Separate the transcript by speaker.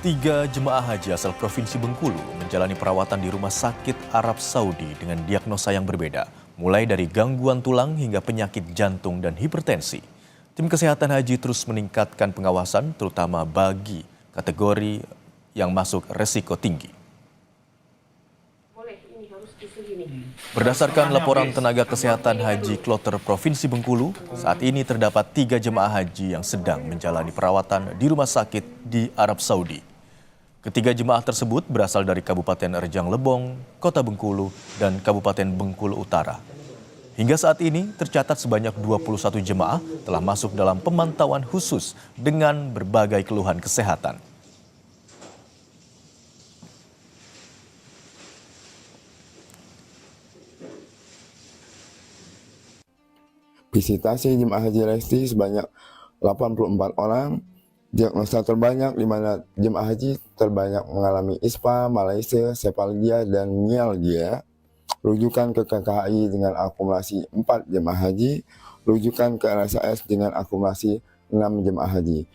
Speaker 1: Tiga jemaah haji asal Provinsi Bengkulu menjalani perawatan di Rumah Sakit Arab Saudi dengan diagnosa yang berbeda, mulai dari gangguan tulang hingga penyakit jantung dan hipertensi. Tim kesehatan haji terus meningkatkan pengawasan, terutama bagi kategori yang masuk resiko tinggi. Berdasarkan laporan tenaga kesehatan Haji Kloter Provinsi Bengkulu, saat ini terdapat 3 jemaah haji yang sedang menjalani perawatan di rumah sakit di Arab Saudi. Ketiga jemaah tersebut berasal dari Kabupaten Rejang Lebong, Kota Bengkulu, dan Kabupaten Bengkulu Utara. Hingga saat ini tercatat sebanyak 21 jemaah telah masuk dalam pemantauan khusus dengan berbagai keluhan kesehatan.
Speaker 2: Visitasi jemaah haji Lesti sebanyak 84 orang, diagnosa terbanyak di mana jemaah haji terbanyak mengalami ISPA, Malaysia, Sepalgia, dan Myalgia. Rujukan ke KKHI dengan akumulasi 4 jemaah haji, rujukan ke RSAS dengan akumulasi 6 jemaah haji.